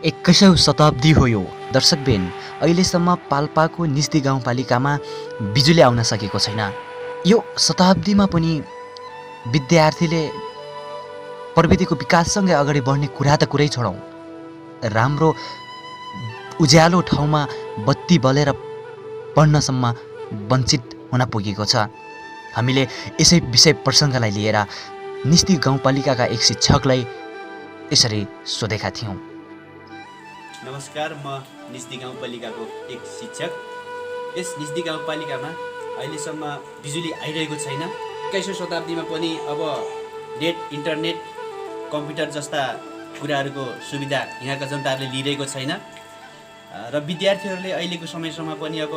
एक्काइसौँ शताब्दी हो यो। दर्शकबिन, अहिलेसम्म पाल्पाको निस्दी गाउँपालिकामा बिजुली आउन सकेको छैन। यो शताब्दीमा पनि विद्यार्थीले प्रविधिको विकाससँगै अगाडि बढ्ने कुरा त कुरै छोडौँ, राम्रो उज्यालो ठाउँमा बत्ती बलेर पढ्नसम्म वञ्चित हुन पुगेको छ। हामीले यसै विषय प्रसङ्गलाई लिएर निस्दी गाउँपालिकाका एक शिक्षकलाई यसरी सोधेका थियौँ। नमस्कार, म निस्दी गाउँपालिकाको एक शिक्षक। यस निस्दी गाउँपालिकामा अहिलेसम्म बिजुली आइरहेको छैन। 21औं शताब्दीमा पनि अब नेट, इन्टरनेट, कम्प्युटर जस्ता कुराहरूको सुविधा यहाँका जनताहरूले लिइरहेको छैन र विद्यार्थीहरूले अहिलेको समयसम्म पनि अब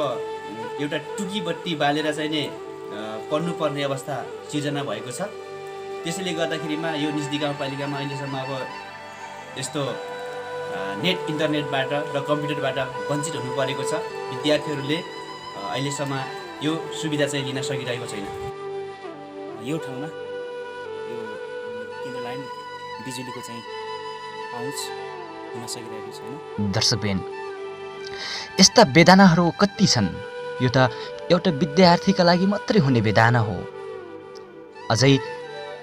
एउटा टुकी बत्ती बालेर चाहिँ नै पढ्नुपर्ने अवस्था सिर्जना भएको छ। त्यसैले गर्दाखेरिमा यो निस्दी गाउँपालिकामा अहिलेसम्म अब यस्तो नेट, इन्टरनेटबाट र कम्प्युटरबाट वञ्चित हुनु परेको छ। विद्यार्थीहरूले अहिलेसम्म यो सुविधा चाहिँ लिन सकिरहेको छैन। यो ठाउँमा यो केन्द्र लाइन बिजुलीको चाहिँ पहुँच हुन सकिरहेको छैन। दर्शकबिन, यस्ता वेदनाहरू कति छन्। यो त एउटा विद्यार्थीका लागि मात्रै हुने वेदना हो। अझै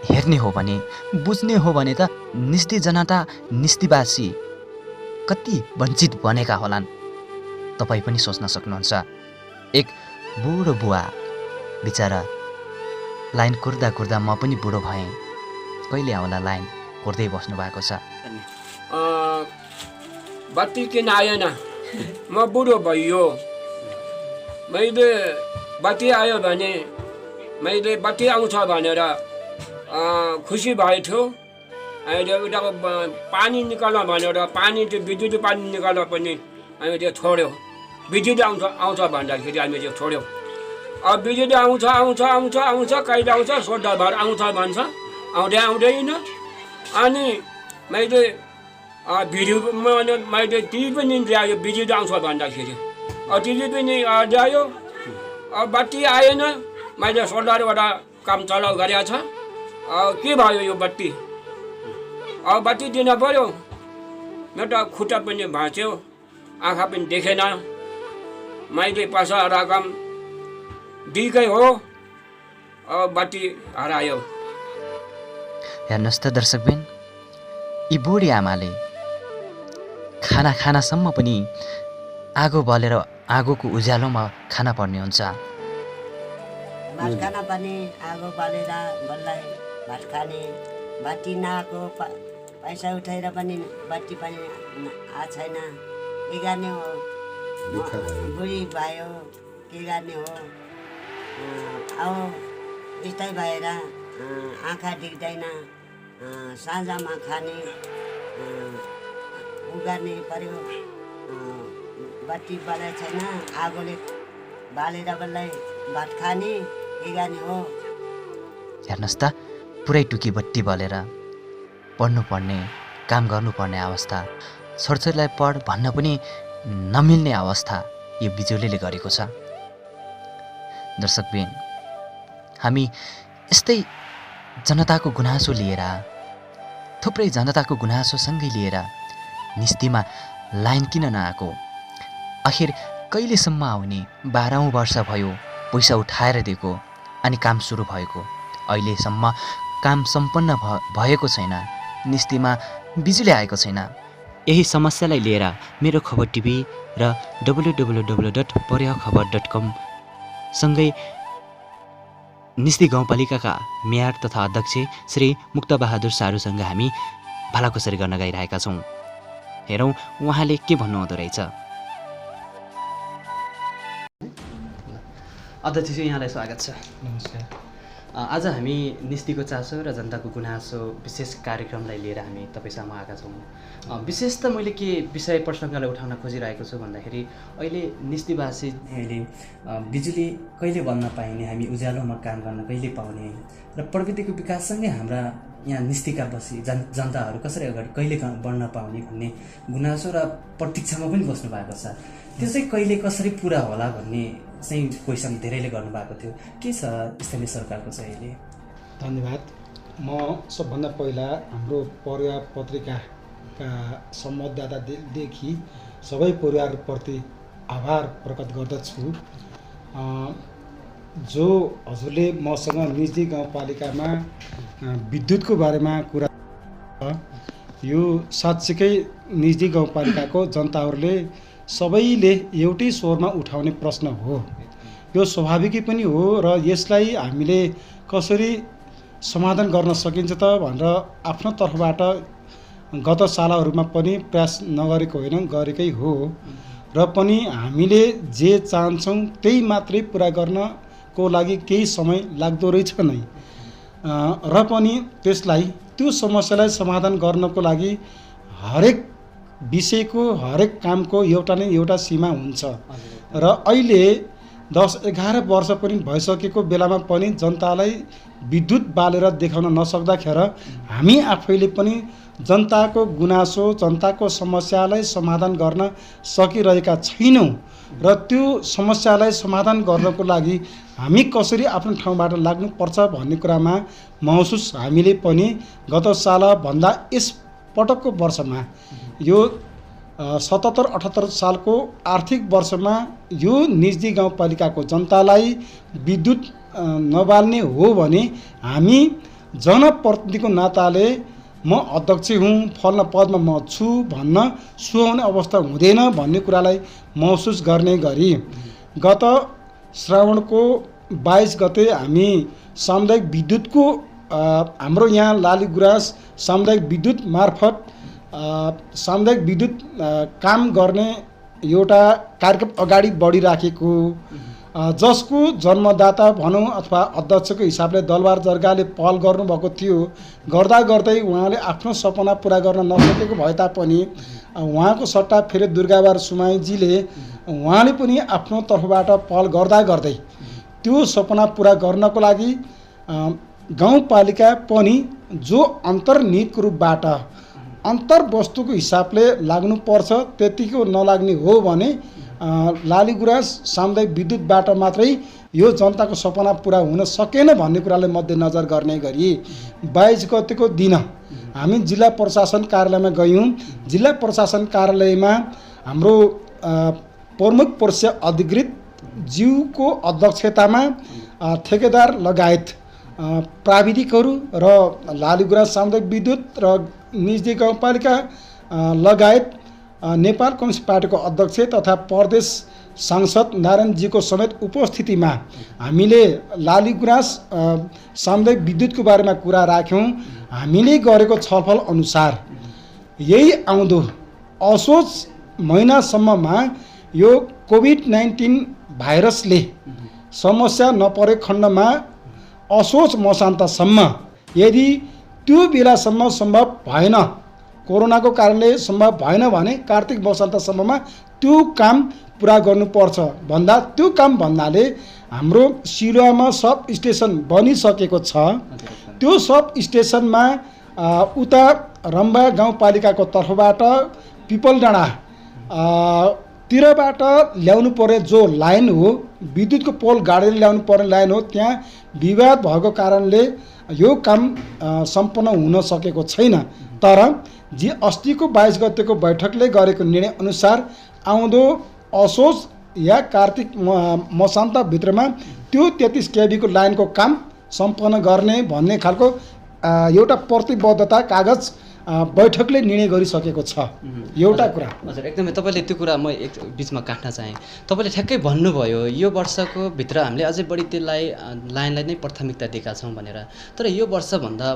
हेर्ने हो भने, बुझ्ने हो भने त निस्दी जनता, निस्दीवासी कति वञ्चित बनेका होलान्। तपाईँ पनि सोच्न सक्नुहुन्छ। एक बुढो बुवा बिचरा लाइन कुर्दा कुर्दा म पनि बुढो भएँ, कहिले आउला लाइन कुर्दै बस्नु भएको छ। बत्ती किन आएन, म बुढो भइयो। मैले बत्ती आयो भने, मैले बत्ती आउँछ भनेर खुसी भएको थियो। अहिले उताको पानी निकाल भनेर पानी त्यो बिजुली पानी निकाल्न पनि हामी त्यो छोड्यो। बिजुली आउँछ भन्दाखेरि हामी त्यो छोड्यो। अब बिजुली आउँछ कहिले आउँछ सोद्धा भएर आउँछ भन्छ, आउँदैन। अनि मैले मैले टिभी पनि ल्यायो बिजुली आउँछ भन्दाखेरि, टिभी पनि ल्यायो। अब बत्ती आएन, मैले सोलरबाट काम चलाउ गरेको छ। के भयो यो बत्ती? अब बत्ती दिन पऱ्यो। मेरो त खुट्टा पनि भाँच्यो, आँखा पनि देखेन। मैले पैसा रकम दिएकै हो, अब बत्ती हरायो। हेर्नुहोस् त दर्शकबिन, यी बुढी आमाले खानासम्म पनि आगो बलेर आगोको उज्यालोमा खाना पर्ने हुन्छ। भात खाना पनि आगो बालेर बल्लै भात खाने। बत्ती नआएको पैसा उठाएर पनि बत्ती पनि आएको छैन। के गर्ने हो, बुढी भयो, के गर्ने हो। अब यस्तै भएर आँखा देख्दैन, साँझमा खाने उगार्ने पर्यो। बत्ती बालेको छैन, आगोले बालेर बल्लै भात खाने। के गर्ने हो। हेर्नुहोस् त, पुरै टुकी बत्ती बलेर पढ्नुपर्ने, काम गर्नुपर्ने अवस्था, छोरछोरीलाई पढ भन्न पनि नमिल्ने अवस्था यो बिजुलीले गरेको छ। दर्शकबिन, हामी यस्तै जनताको गुनासो लिएर, थुप्रै जनताको गुनासोसँगै लिएर निस्तीमा लाइन किन नआएको, आखिर कहिलेसम्म आउने, 12औं वर्ष भयो पैसा उठाएर दिएको अनि काम सुरु भएको, अहिलेसम्म काम सम्पन्न भएको छैन, निस्तीमा बिजुली आएको छैन। यही समस्यालाई लिएर मेरो खबर टिभी र www.पर्याखबर.com सँगै निस्दी गाउँपालिकाका मेयर तथा अध्यक्ष श्री मुक्तबहादुर सारूसँग हामी भलाकुसारी गर्न गइरहेका छौँ। हेरौँ उहाँले के भन्नुहुँदो रहेछ। अध्यक्ष, यहाँलाई स्वागत छ। नमस्कार। आज हामी निस्तीको चासो र जनताको गुनासो विशेष कार्यक्रमलाई लिएर हामी तपाईँसँग आएका छौँ। विशेष त मैले के विषय प्रसङ्गलाई उठाउन खोजिरहेको छु भन्दाखेरि, अहिले निस्तीवासी अहिले बिजुली कहिले बन्न पाइने, हामी उज्यालोमा काम गर्न कहिले पाउने र प्रविधिको विकाससँगै हाम्रा यहाँ निस्तीका जनताहरू कसरी अगाडि कहिले बढ्न पाउने भन्ने गुनासो र प्रतीक्षामा पनि बस्नु भएको छ। त्यो चाहिँ कहिले कसरी पुरा होला भन्ने चाहिँ क्वेसन धेरैले गर्नुभएको थियो। के छ स्थानीय सरकारको चाहिँ अहिले? धन्यवाद। म सबभन्दा पहिला हाम्रो पर्या पत्रिका का संवाददातादेखि सबै परिवारप्रति आभार प्रकट गर्दछु। जो हजुरले मसँग निजदी गाउँपालिकामा विद्युतको बारेमा कुरा यो साँच्चीकै निजदी गाउँपालिकाको जनताहरूले सबैले एउटै स्वरमा उठाउने प्रश्न हो। यो स्वाभाविकै पनि हो र यसलाई हामीले कसरी समाधान गर्न सकिन्छ त भनेर आफ्नो तर्फबाट गत सालहरूमा पनि प्रयास नगरेको होइन, गरेकै हो र पनि हामीले जे चाहन्छौँ त्यही मात्रै पुरा गर्नको लागि केही समय लाग्दो रहेछ नै र पनि त्यो समस्यालाई समाधान गर्नको लागि हरेक विषयको हरेक कामको एउटा न एउटा सीमा हुन्छ र अहिले 10-11 वर्ष पनि भइसकेको बेलामा पनि जनतालाई विद्युत बालेर देखाउन नसक्दाखेरि हामी आफैले पनि जनताको गुनासो जनताको समस्यालाई समाधान गर्न सकिरहेका छैनौँ र त्यो समस्यालाई समाधान गर्नको लागि हामी कसरी आफ्नो ठाउँबाट लाग्नुपर्छ भन्ने कुरामा महसुस हामीले पनि गत सालभन्दा यस पटकको वर्षमा यो 77-78 सालको आर्थिक वर्षमा यो निजदी गाउँपालिकाको जनतालाई विद्युत नबाल्ने हो भने हामी जनप्रतिनिधिको नाताले म अध्यक्ष हुँ, फल्न पदमा म छु भन्न सुहाउने अवस्था हुँदैन भन्ने कुरालाई महसुस गर्ने गरी गत श्रावणको 22 गते हामी सामुदायिक विद्युतको हाम्रो यहाँ लालीगुराँस सामुदायिक विद्युत मार्फत सामुदायिक विद्युत काम गर्ने एउटा कार्यक्रम अगाडि बढिराखेको जसको जन्मदाता भनौँ अथवा अध्यक्षको हिसाबले दलबार जर्गाले पहल गर्नुभएको थियो। गर्दा गर्दै उहाँले आफ्नो सपना पुरा गर्न नसकेको भए तापनि उहाँको सट्टा फेरि दुर्गाबार सुमाईजीले उहाँले पनि आफ्नो तर्फबाट पहल गर्दा गर्दै त्यो सपना पुरा गर्नको लागि गाउँपालिका पनि जो अन्तर्निहितको रूपबाट अन्तर्वस्तुको हिसाबले लाग्नुपर्छ त्यतिको नलाग्ने हो भने लालीगुराँस सामुदायिक विद्युतबाट मात्रै यो जनताको सपना पुरा हुन सकेन भन्ने कुरालाई मध्यनजर गर्ने गरी 22 गतेको दिन हामी जिल्ला प्रशासन कार्यालयमा गयौँ। जिल्ला प्रशासन कार्यालयमा हाम्रो प्रमुख प्रशासकीय अधिकृत ज्यूको अध्यक्षतामा ठेकेदार लगायत प्राविधिकहरू र लालीगुराँस सामुदायिक विद्युत र निजदी गाउँपालिका लगायत नेपाल कम्युनिस्ट पार्टीको अध्यक्ष तथा प्रदेश सांसद नारायणजीको समेत उपस्थितिमा हामीले लालीगुराँस सामुदायिक विद्युतको बारेमा कुरा राख्यौँ। हामीले गरेको छलफल अनुसार यही आउँदो असोज महिनासम्ममा यो कोभिड-19 भाइरसले समस्या नपरे खण्डमा असोज मसान्तसम्म यदि त्यो बेलासम्म सम्भव भएन, कोरोनाको कारणले सम्भव भएन भने कार्तिक मसान्तसम्ममा त्यो काम पुरा गर्नुपर्छ भन्दा त्यो काम भन्नाले हाम्रो सिलुवामा सब स्टेसन बनिसकेको छ। त्यो सब स्टेसनमा उता रम्बा गाउँपालिकाको तर्फबाट पिपलडाँडा तिरबाट ल्याउनु पर्ने जो लाइन हो, विद्युतको पोल गाडेर ल्याउनु पर्ने लाइन हो, त्यहाँ विवाद भएको कारणले यो काम सम्पन्न हुन सकेको छैन। तर जी अस्तिको 22 गतेको बैठकले गरेको निर्णय अनुसार आउँदो असोज या कार्तिक मसान्तभित्रमा त्यो 33 केबीको लाइनको काम सम्पन्न गर्ने भन्ने खालको एउटा प्रतिबद्धता कागज बैठकले निर्णय गरिसकेको छ। एउटा कुरा हजुर, एकदमै तपाईँले त्यो कुरा म एक बिचमा काट्न चाहेँ। तपाईँले ठ्याक्कै भन्नुभयो यो वर्षको भित्र हामीले अझै बढी त्यसलाई लाइनलाई नै प्राथमिकता दिएका छौँ भनेर। तर यो वर्षभन्दा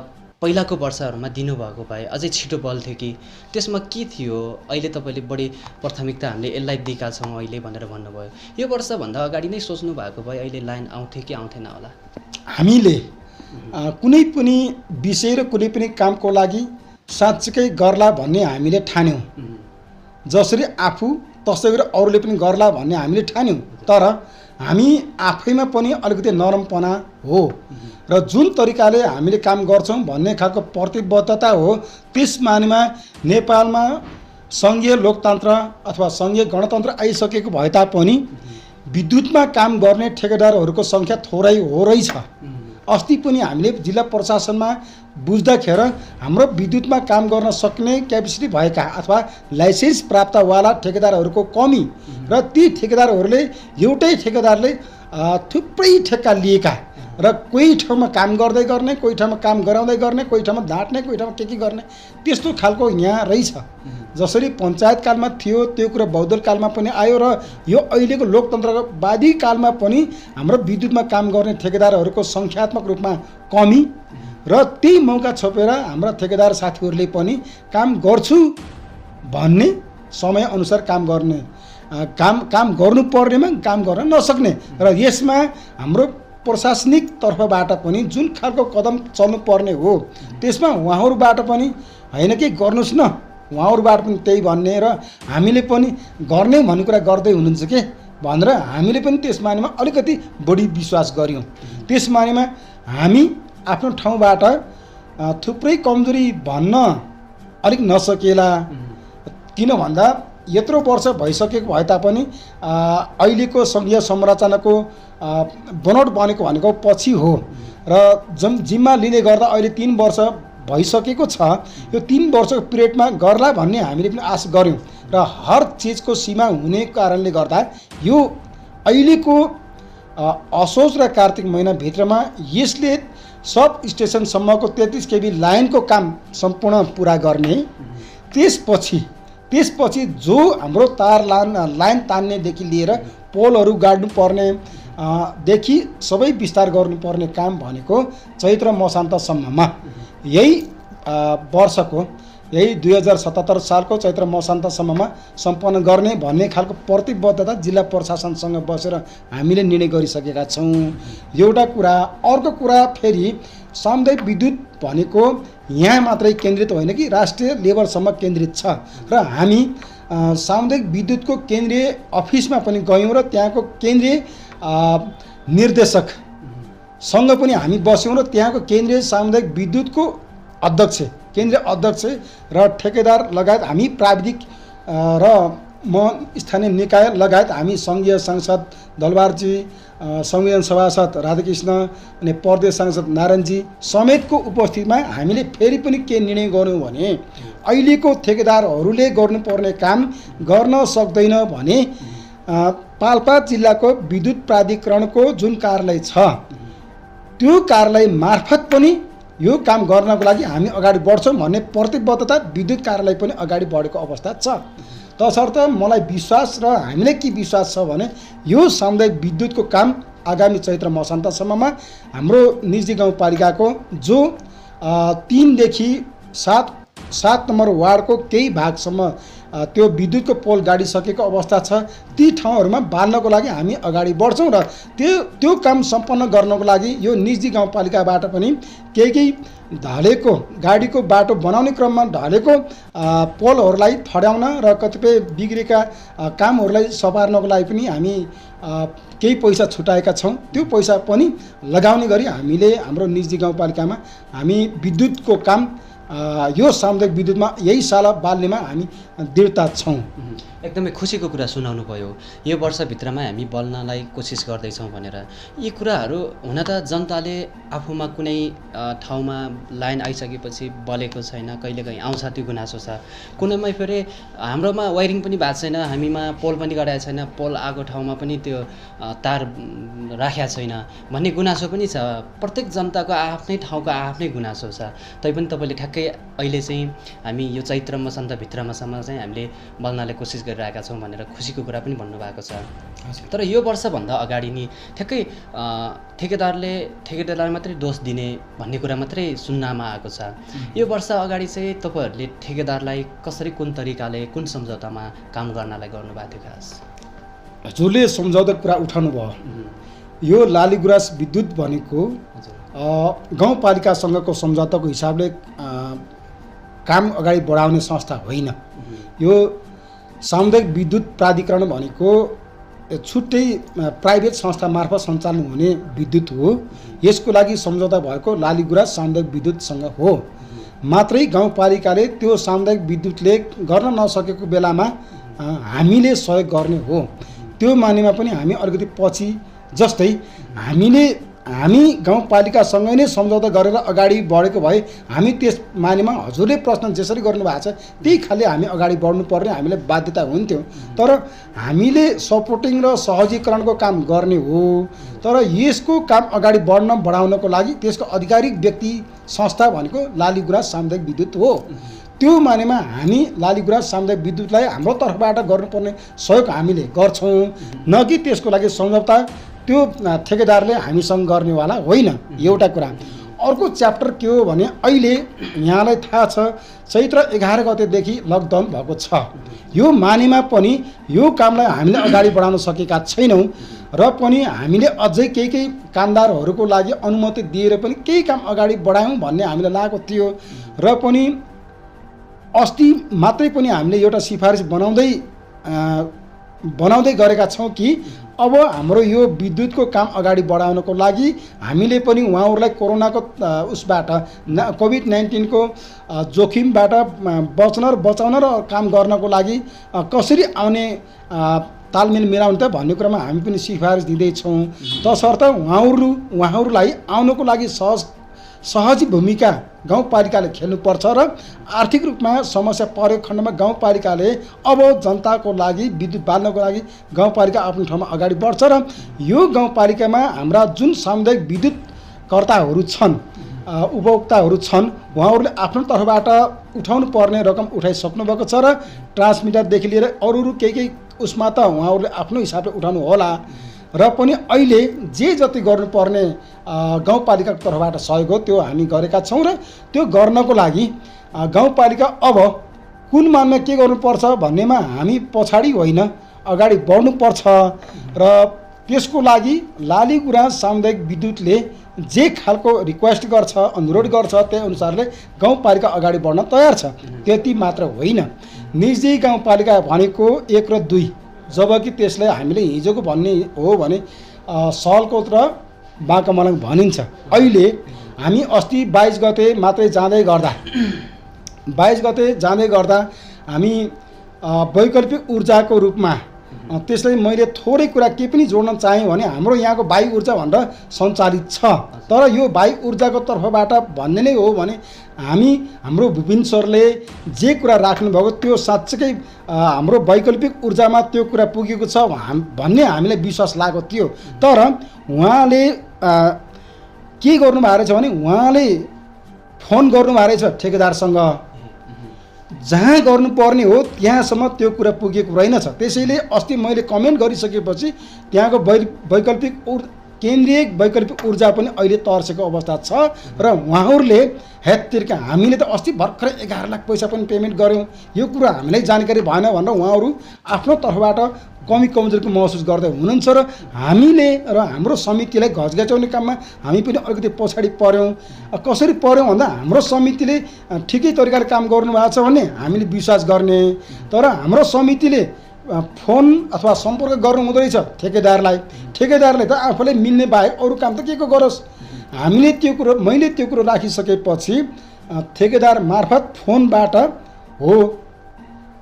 पहिलाको वर्षहरूमा दिनुभएको भए अझै छिटो बल्थ्यो कि त्यसमा के थियो? अहिले तपाईँले बढी प्राथमिकता हामीले यसलाई दिएका छौँ अहिले भनेर भन्नुभयो। यो वर्षभन्दा अगाडि नै सोच्नु भएको भए अहिले लाइन आउँथ्यो कि आउँथेन होला? हामीले कुनै पनि विषय र कुनै पनि कामको लागि साँच्चीकै गर्ला भन्ने हामीले ठान्यौँ। जसरी आफू तसै गरी अरूले पनि गर्ला भन्ने हामीले ठान्यौँ। तर हामी आफैमा पनि अलिकति नरमपना हो र जुन तरिकाले हामीले काम गर्छौँ भन्ने खालको प्रतिबद्धता हो। त्यस मानेमा नेपालमा सङ्घीय लोकतन्त्र अथवा सङ्घीय गणतन्त्र आइसकेको भए तापनि विद्युतमा काम गर्ने ठेकेदारहरूको सङ्ख्या थोरै हो रहेछ। अस्ति पनि हामीले जिल्ला प्रशासनमा बुझ्दाखेरि हाम्रो विद्युतमा काम गर्न सक्ने क्यापेसिटी भएका अथवा लाइसेन्स प्राप्तवाला ठेकेदारहरूको कमी र ती ठेकेदारहरूले एउटै ठेकेदारले थुप्रै ठेक्का लिएका र कोही ठाउँमा काम गर्दै गर्ने, कोही ठाउँमा काम गराउँदै गर्ने, कोही ठाउँमा ढाँट्ने, कोही ठाउँमा के गर्ने, त्यस्तो खालको यहाँ रहेछ। जसरी पञ्चायत कालमा थियो त्यो कुरा बौद्धल कालमा पनि आयो र यो अहिलेको लोकतन्त्रवादी कालमा पनि हाम्रो विद्युतमा काम गर्ने ठेकेदारहरूको सङ्ख्यात्मक रूपमा कमी र त्यही मौका छोपेर हाम्रा ठेकेदार साथीहरूले पनि काम गर्छु भन्ने समयअनुसार काम गर्ने, काम गर्नुपर्नेमा काम गर्न नसक्ने र यसमा हाम्रो प्रशासनिक तर्फबाट पनि जुन खालको कदम चल्नुपर्ने हो त्यसमा उहाँहरूबाट पनि होइन कि गर्नुहोस् न, उहाँहरूबाट पनि त्यही भन्ने र हामीले पनि गर्ने भन्ने कुरा गर्दै हुनुहुन्छ के भनेर हामीले पनि त्यस मानेमा अलिकति बढी विश्वास गऱ्यौँ। त्यस मानेमा हामी आफ्नो ठाउँबाट थुप्रै कमजोरी भन्न अलिक नसकेला, किन भन्दा यत्रो वर्ष भइसकेको भए तापनि अहिलेको सङ्घीय संरचनाको बनोट बनेको भनेको पछि हो र जिम्मा लिँदै गर्दा अहिले 3 वर्ष भइसकेको छ। यो 3 वर्षको पिरियडमा गर्ला भन्ने हामीले पनि आश गऱ्यौँ र हर चिजको सीमा हुने कारणले गर्दा यो अहिलेको असोज र कार्तिक महिनाभित्रमा यसले सब स्टेसनसम्मको 33 केबी लाइनको काम सम्पूर्ण पुरा गर्ने, त्यसपछि जो हाम्रो तार लाइन तान्नेदेखि लिएर पोलहरू गाड्नु पर्ने देखि सबै विस्तार गर्नुपर्ने काम भनेको चैत्र मसान्तसम्ममा यही वर्षको यही 2077 सालको चैत्र मसान्तसम्ममा सम्पन्न गर्ने भन्ने खालको प्रतिबद्धता जिल्ला प्रशासनसँग बसेर हामीले निर्णय गरिसकेका छौँ। एउटा कुरा। अर्को कुरा फेरि सामुदायिक विद्युत भनेको यहाँ मात्रै केन्द्रित होइन कि राष्ट्रिय लेभलसम्म केन्द्रित छ र हामी सामुदायिक विद्युतको केन्द्रीय अफिसमा पनि गयौँ र त्यहाँको केन्द्रीय निर्देशकसँग पनि हामी बस्यौँ र त्यहाँको केन्द्रीय सामुदायिक विद्युतको अध्यक्ष, केन्द्रीय अध्यक्ष र ठेकेदार लगायत हामी प्राविधिक र म स्थानीय निकाय लगायत हामी सङ्घीय सांसद दलबारजी, संविधान सभासद राधाकृष्ण अनि प्रदेश सांसद नारायणजी समेतको उपस्थितिमा हामीले फेरि पनि के निर्णय गर्यौँ भने अहिलेको ठेकेदारहरूले गर्नुपर्ने काम गर्न सक्दैन भने पाल्पा जिल्लाको विद्युत प्राधिकरणको जुन कार्यालय छ त्यो कार्यालय मार्फत पनि यो काम गर्नको लागि हामी अगाडि बढ्छौँ भन्ने प्रतिबद्धता विद्युत कार्यालय पनि अगाडि बढेको अवस्था छ। तसर्थ मलाई विश्वास र हामीलाई के विश्वास छ भने यो सामुदायिक विद्युतको काम आगामी चैत्र मसान्तसम्ममा हाम्रो निजी गाउँपालिकाको जो 3 देखि 7 नम्बर वार्डको केही भागसम्म त्यो विद्युतको पोल गाडिसकेको अवस्था छ, ती ठाउँहरूमा बाल्नको लागि हामी अगाडि बढ्छौँ र त्यो काम सम्पन्न गर्नको लागि यो निजी गाउँपालिकाबाट पनि केही ढलेको गाडीको बाटो बनाउने क्रममा ढलेको पोलहरूलाई ठड्याउन र कतिपय बिग्रेका कामहरूलाई सपार्नको लागि पनि हामी केही पैसा छुटाएका छौँ। त्यो पैसा पनि लगाउने गरी हामीले हाम्रो निजी गाउँपालिकामा हामी विद्युतको काम यो सामुदायिक विद्युतमा यही साल बाल्नेमा हामी दृढता छौँ। एकदमै खुसीको कुरा सुनाउनु भयो। यो वर्षभित्रमा हामी बल्नलाई कोसिस गर्दैछौँ भनेर यी कुराहरू हुन त जनताले आफूमा कुनै ठाउँमा लाइन आइसकेपछि बलेको छैन, कहिलेकाहीँ आउँछ त्यो गुनासो छ, कुनैमा फेरि हाम्रोमा वायरिङ पनि भएको छैन, हामीमा पोल पनि गराएको छैन, पोल आएको ठाउँमा पनि त्यो तार राखेको छैन भन्ने गुनासो पनि छ। प्रत्येक जनताको आफ्नै ठाउँको आफ्नै गुनासो छ। तैपनि तपाईँले ठ्याक्कै अहिले चाहिँ हामी यो चैत्र मसान्तभित्रमासम्म चाहिँ हामीले बल्नलाई कोसिस गरिरहेका छौँ भनेर खुसीको कुरा पनि भन्नुभएको छ। तर यो वर्षभन्दा अगाडि नि ठ्याक्कै ठेकेदारलाई मात्रै दोष दिने भन्ने कुरा मात्रै सुन्नमा आएको छ। यो वर्ष अगाडि चाहिँ तपाईँहरूले ठेकेदारलाई कसरी, कुन तरिकाले, कुन सम्झौतामा काम गर्नलाई गर्नुभएको थियो? खास हजुरले सम्झौता कुरा उठाउनु भयो। यो लालीगुराँस विद्युत भनेको गाउँपालिकासँगको सम्झौताको हिसाबले काम अगाडि बढाउने संस्था होइन। यो सामुदायिक विद्युत प्राधिकरण भनेको छुट्टै प्राइभेट संस्था मार्फत सञ्चालन हुने विद्युत हो। यसको लागि सम्झौता भएको लालीगुराँस सामुदायिक विद्युतसँग हो। मात्रै गाउँपालिकाले त्यो सामुदायिक विद्युतले गर्न नसकेको बेलामा हामीले सहयोग गर्ने हो। त्यो मानेमा पनि हामी अलिकति पछि, जस्तै हामीले हामी गाउँपालिकासँगै नै सम्झौता गरेर अगाडि बढेको भए हामी त्यस मानेमा हजुरले प्रश्न जसरी गर्नुभएको छ त्यही खाले हामी अगाडि बढ्नुपर्ने हामीलाई बाध्यता हुन्थ्यो। तर हामीले सपोर्टिङ र सहजीकरणको काम गर्ने हो। तर यसको काम अगाडि बढाउनको लागि त्यसको आधिकारिक व्यक्ति संस्था भनेको लालीगुराँस सामुदायिक विद्युत हो। त्यो मानेमा हामी लालीगुराँस सामुदायिक विद्युतलाई हाम्रो तर्फबाट गर्नुपर्ने सहयोग हामीले गर्छौँ, न कि त्यसको लागि सम्झौता त्यो ठेकेदारले हामीसँग गर्नेवाला होइन। एउटा कुरा। अर्को च्याप्टर के हो भने अहिले यहाँलाई थाहा छ चैत्र 11 गतेदेखि लकडाउन भएको छ। यो मानेमा पनि यो कामलाई हामीले अगाडि बढाउन सकेका छैनौँ र पनि हामीले अझै केही कामदारहरूको लागि अनुमति दिएर पनि केही काम अगाडि बढायौँ भन्ने हामीलाई लागेको थियो। र पनि अस्ति मात्रै पनि हामीले एउटा सिफारिस बनाउँदै गरेका छौँ कि अब हाम्रो यो विद्युतको काम अगाडि बढाउनको लागि हामीले पनि उहाँहरूलाई कोरोनाको उसबाट कोभिड-19 को जोखिमबाट बचाउन र काम गर्नको लागि कसरी आउने तालमेल मिलाउने त भन्ने कुरामा हामी पनि सिफारिस दिँदैछौँ। तसर्थ उहाँहरूलाई आउनको लागि सहज भूमिका गाउँपालिकाले खेल्नुपर्छ र आर्थिक रूपमा समस्या परेको खण्डमा गाउँपालिकाले अब जनताको लागि विद्युत बाल्नको लागि गाउँपालिका आफ्नो ठाउँमा अगाडि बढ्छ र यो गाउँपालिकामा हाम्रा जुन सामुदायिक विद्युतकर्ताहरू छन्, उपभोक्ताहरू छन्, उहाँहरूले आफ्नो तर्फबाट उठाउनु पर्ने रकम उठाइसक्नु भएको छ र ट्रान्समिटरदेखि लिएर अरू केही उसमा त उहाँहरूले आफ्नो हिसाबले उठाउनु होला। र पनि अहिले जे जति गर्नुपर्ने गाउँपालिकाको तर्फबाट सहयोग हो त्यो हामी गरेका छौँ र त्यो गर्नको लागि गाउँपालिका अब कुन मानमा के गर्नुपर्छ भन्नेमा हामी पछाडि होइन अगाडि बढ्नुपर्छ र त्यसको लागि लालीगुराँस सामुदायिक विद्युतले जे खालको रिक्वेस्ट गर्छ, अनुरोध गर्छ त्यही अनुसारले गाउँपालिका अगाडि बढ्न तयार छ। त्यति मात्र होइन, निजी गाउँपालिका भनेको 1 र 2 जबकि त्यसलाई हामीले हिजोको भन्ने हो भने सलकोट र बाँकामलङ भनिन्छ। अहिले हामी अस्ति 22 गते मात्रै जाँदै गर्दा हामी वैकल्पिक ऊर्जाको रूपमा त्यसलाई मैले थोरै कुरा के पनि जोड्न चाहेँ भने हाम्रो यहाँको वायु ऊर्जा भनेर सञ्चालित छ। तर यो वायु ऊर्जाको तर्फबाट भन्ने नै हो भने हाम्रो भूपेन सरले जे कुरा राख्नुभएको त्यो साँच्चै हाम्रो वैकल्पिक ऊर्जामा त्यो कुरा पुगेको छ भन्ने हामीलाई विश्वास लागेको थियो। तर उहाँले के गर्नुभएको रहेछ भने उहाँले फोन गर्नुभएको रहेछ ठेकेदारसँग, जहाँ गर्नुपर्ने हो त्यहाँसम्म त्यो कुरा पुगेको रहेनछ। त्यसैले अस्ति मैले कमेन्ट गरिसकेपछि त्यहाँको केन्द्रीय वैकल्पिक ऊर्जा पनि अहिले तर्सेको अवस्था छ र उहाँहरूले हेत्तिरका हामीले त अस्ति भर्खरै 11 लाख पैसा पनि पेमेन्ट गऱ्यौँ, यो कुरा हामीलाई जानकारी भएन भनेर उहाँहरू आफ्नो तर्फबाट कमी कमजोरीको महसुस गर्दै हुनुहुन्छ र हामीले र हाम्रो समितिलाई घचघचाउने काममा हामी पनि अलिकति पछाडि पऱ्यौँ। कसरी पऱ्यौँ भन्दा हाम्रो समितिले ठिकै तरिकाले काम गर्नुभएको छ भने हामीले विश्वास गर्ने, तर हाम्रो समितिले फोन अथवा सम्पर्क गर्नु हुँदो रहेछ ठेकेदारले त आफूलाई मिल्ने बाहेक अरू काम त के को गरोस्। मैले त्यो कुरो राखिसकेपछि ठेकेदार मार्फत फोनबाट हो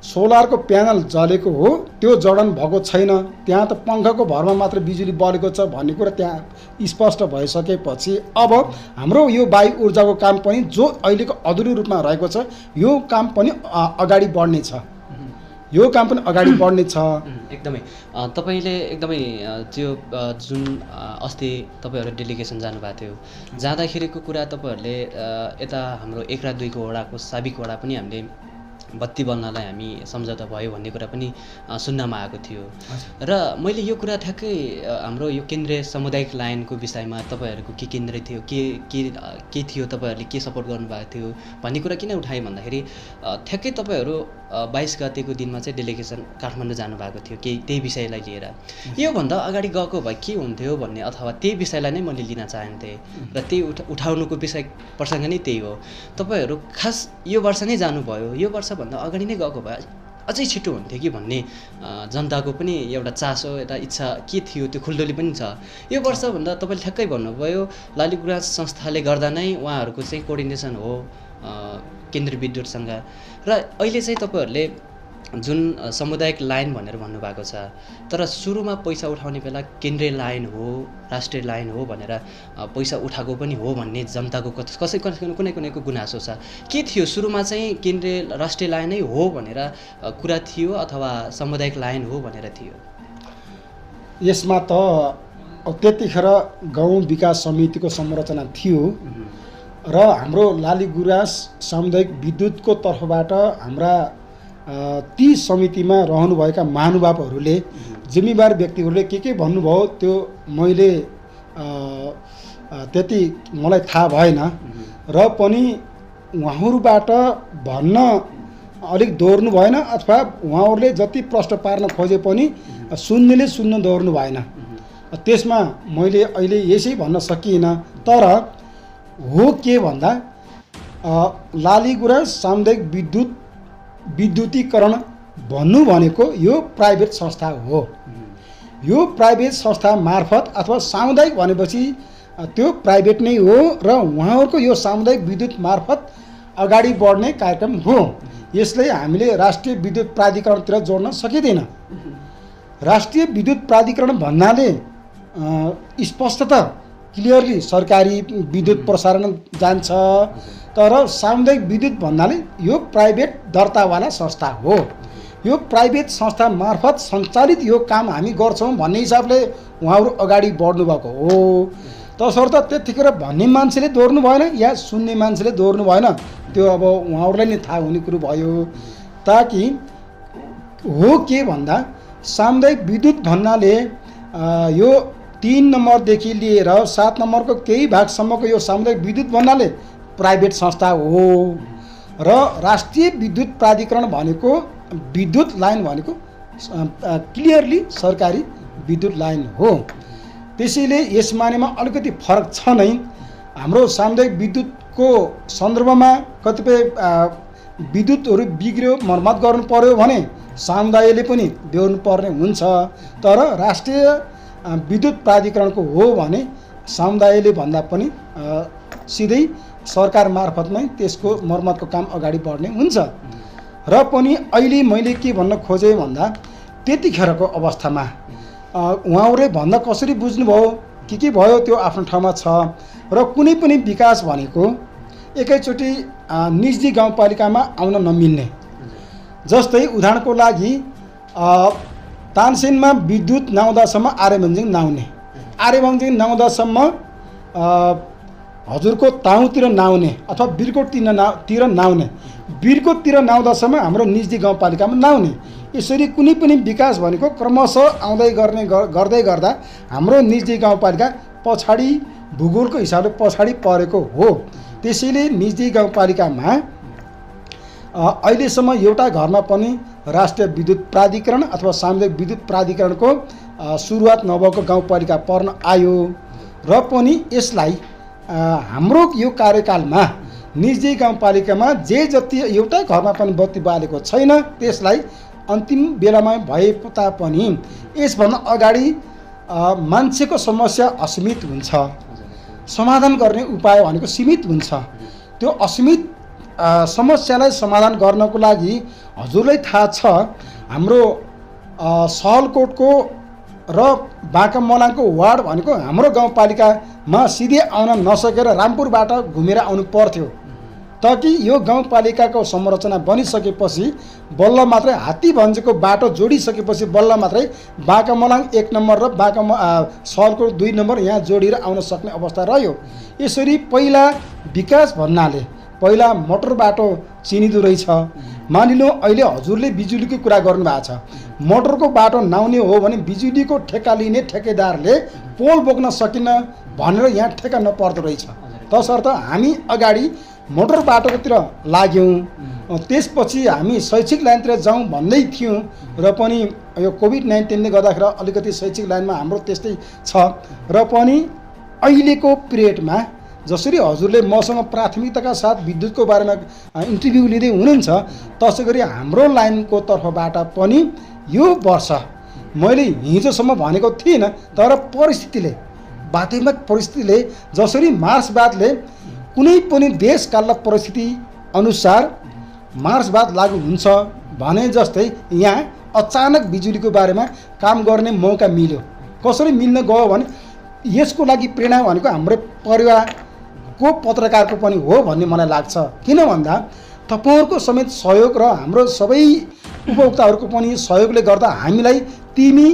सोलरको प्यानल जलेको हो, त्यो जडन भएको छैन, त्यहाँ त पङ्खाको भरमा मात्र बिजुली बलेको छ भन्ने कुरा त्यहाँ स्पष्ट भइसकेपछि अब हाम्रो यो वायु ऊर्जाको काम पनि जो अहिलेको अधुरो रूपमा रहेको छ यो काम पनि अगाडि बढ्नेछ। एकदमै तपाईँले एकदमै त्यो जुन अस्ति तपाईँहरू डेलिगेसन जानुभएको थियो, जाँदाखेरिको कुरा तपाईँहरूले यता हाम्रो 1 र 2 को वडाको साबिक वडा पनि हामीले बत्ती बल्नलाई हामी सम्झौता भयो भन्ने कुरा पनि सुन्नमा आएको थियो। र मैले यो कुरा ठ्याक्कै हाम्रो यो केन्द्रीय सामुदायिक लाइनको विषयमा तपाईँहरूको के केन्द्र थियो, के थियो, तपाईँहरूले के सपोर्ट गर्नुभएको थियो भन्ने कुरा किन उठाएँ भन्दाखेरि ठ्याक्कै तपाईँहरू 22 गतेको दिनमा चाहिँ डेलिगेसन काठमाडौँ जानुभएको थियो त्यही विषयलाई लिएर। योभन्दा अगाडि गएको भए के हुन्थ्यो भन्ने अथवा त्यही विषयलाई नै मैले लिन चाहन्थेँ र त्यही उठाउनुको विषय प्रसङ्ग नै त्यही हो। तपाईँहरू खास यो वर्ष नै जानुभयो, यो वर्षभन्दा अगाडि नै गएको भए अझै छिटो हुन्थ्यो कि भन्ने जनताको पनि एउटा चासो, एउटा इच्छा के थियो त्यो खुल्दोली पनि छ। यो वर्षभन्दा तपाईँले ठ्याक्कै भन्नुभयो लालीगुराँस संस्थाले गर्दा नै उहाँहरूको चाहिँ कोअर्डिनेसन हो केन्द्रीय विद्युतसँग, र अहिले चाहिँ तपाईँहरूले जुन सामुदायिक लाइन भनेर भन्नुभएको छ, तर सुरुमा पैसा उठाउने बेला केन्द्रीय लाइन हो, राष्ट्रिय लाइन हो भनेर पैसा उठाएको पनि हो भन्ने जनताको कुनै कुनैको गुनासो छ। के थियो सुरुमा चाहिँ केन्द्रीय राष्ट्रिय लाइनै हो भनेर कुरा थियो अथवा सामुदायिक लाइन हो भनेर थियो? यसमा त त्यतिखेर गाउँ विकास समितिको संरचना थियो र हाम्रो लाली गुराँस सामुदायिक विद्युतको तर्फबाट हाम्रा ती समितिमा रहनुभएका महानुभावहरूले जिम्मेवार व्यक्तिहरूले के भन्नुभयो त्यो मैले त्यति मलाई थाहा भएन र पनि उहाँहरूबाट भन्न अलिक दोहोर्नु भएन अथवा उहाँहरूले जति प्रश्न पार्न खोजे पनि सुन्नेले सुन्न दोहोर्नु भएन। त्यसमा मैले अहिले यसै भन्न सकिनँ, तर हो के भन्दा लाली गुराँस सामुदायिक विद्युतीकरण भन्नु भनेको यो प्राइभेट संस्था हो। यो प्राइभेट संस्था मार्फत अथवा सामुदायिक भनेपछि त्यो प्राइभेट नै हो र उहाँहरूको यो सामुदायिक विद्युत मार्फत अगाडि बढ्ने कार्यक्रम हो। यसलाई हामीले राष्ट्रिय विद्युत प्राधिकरणतिर जोड्न सकिँदैन। राष्ट्रिय विद्युत प्राधिकरण भन्नाले स्पष्टतः क्लियरली सरकारी विद्युत प्रसारण जान्छ, तर सामुदायिक विद्युत भन्नाले यो प्राइभेट दर्तावाला संस्था हो। यो प्राइभेट संस्था मार्फत सञ्चालित यो काम हामी गर्छौँ भन्ने हिसाबले उहाँहरू अगाडि बढ्नु भएको हो। तसर्थ त्यतिखेर भन्ने मान्छेले दोहोर्नु भएन या सुन्ने मान्छेले दोहोर्नु भएन, त्यो अब उहाँहरूलाई नै थाहा हुने कुरो भयो। ताकि हो के भन्दा सामुदायिक विद्युत भन्नाले यो 3 नम्बरदेखि लिएर 7 नम्बरको केही भागसम्मको यो सामुदायिक विद्युत भन्नाले प्राइभेट संस्था हो र राष्ट्रिय विद्युत प्राधिकरण भनेको विद्युत लाइन भनेको क्लियरली सरकारी विद्युत लाइन हो। त्यसैले यस मानेमा अलिकति फरक छ नै। हाम्रो सामुदायिक विद्युतको सन्दर्भमा कतिपय विद्युतहरू बिग्रियो मर्मत गर्नु पर्यो भने समुदायले पनि बेहोर्नु पर्ने हुन्छ, तर राष्ट्रिय विद्युत प्राधिकरणको हो भने समुदायले भन्दा पनि सिधै सरकार मार्फतमै त्यसको मर्मतको काम अगाडि बढ्ने हुन्छ। र पनि अहिले मैले के भन्न खोजेँ भन्दा त्यतिखेरको अवस्थामा उहाँहरूले भन्दा कसरी बुझ्नुभयो के भयो त्यो आफ्नो ठाउँमा छ र कुनै पनि विकास भनेको एकैचोटि निजी गाउँपालिकामा आउन नमिल्ने। जस्तै उदाहरणको लागि तानसेनमा विद्युत नआउँदासम्म आर्यभञ्ज्याङ नआउने, आर्यभञ्ज्याङ नआउँदासम्म हजुरको ताउतिर नआउने अथवा बिरकोटतिर नआउने, बिरकोटतिर नआउँदासम्म हाम्रो निजी गाउँपालिकामा नआउने। यसरी कुनै पनि विकास भनेको क्रमशः आउँदै गर्दै गर्दा हाम्रो निजी गाउँपालिका पछाडि भूगोलको हिसाबले पछाडि परेको हो। त्यसैले निजी गाउँपालिकामा अहिलेसम्म एउटा घरमा पनि राष्ट्रिय विद्युत प्राधिकरण अथवा सामुदायिक विद्युत प्राधिकरणको सुरुवात नभएको गाउँपालिका पर्न आयो र पनि यसलाई हाम्रो यो कार्यकालमा निजी गाउँपालिकामा जे जति एउटा घरमा पनि बत्ती बालेको छैन त्यसलाई अन्तिम बेलामा भए तापनि यसभन्दा अगाडि मान्छेको समस्या असीमित हुन्छ, समाधान गर्ने उपाय भनेको सीमित हुन्छ। त्यो असीमित समस्यालाई समाधान गर्नको लागि हजुरलाई थाहा छ हाम्रो सहलकोटको र बाँका मलाङको वार्ड भनेको हाम्रो गाउँपालिकामा सिधै आउन नसकेर रामपुरबाट घुमेर आउनु पर्थ्यो। ताकि यो गाउँपालिकाको संरचना बनिसकेपछि बल्ल मात्रै हात्ती भन्जेको बाटो जोडिसकेपछि बल्ल मात्रै बाँका मलाङ 1 नम्बर र सहलकोट 2 नम्बर यहाँ जोडिएर आउन सक्ने अवस्था रह्यो। यसरी पहिला विकास भन्नाले पहिला मोटर बाटो चिनिँदो रहेछ। मानिलो अहिले हजुरले बिजुलीको कुरा गर्नुभएको छ, मोटरको बाटो नआउने हो भने बिजुलीको ठेक्का लिने ठेकेदारले पोल बोक्न सकिन्न भनेर यहाँ ठेक्का नपर्दो रहेछ। तसर्थ हामी अगाडि मोटर बाटोतिर लाग्यौँ, त्यसपछि हामी शैक्षिक लाइनतिर जाउँ भन्दै थियौँ र पनि यो कोभिड-19ले गर्दाखेरि अलिकति शैक्षिक लाइनमा हाम्रो त्यस्तै छ। र पनि अहिलेको पिरियडमा जसरी हजुरले मसँग प्राथमिकताका साथ विद्युतको बारेमा इन्टरभ्यू लिँदै हुनुहुन्छ त्यसै गरी हाम्रो लाइनको तर्फबाट पनि यो वर्ष मैले हिजोसम्म भनेको थिइनँ, तर परिस्थितिले वातावरणिक परिस्थितिले जसरी मार्क्सवादले कुनै पनि देशकालक परिस्थिति अनुसार मार्क्सवाद लागू हुन्छ भने जस्तै यहाँ अचानक बिजुलीको बारेमा काम गर्ने मौका मिल्यो। कसरी मिल्न गयो भने यसको लागि प्रेरणा भनेको हाम्रो परिवारको पत्रकारको पनि हो भन्ने मलाई लाग्छ। किन भन्दा तपाईँहरूको समेत सहयोग र हाम्रो सबै उपभोक्ताहरूको पनि सहयोगले गर्दा हामीलाई तिमी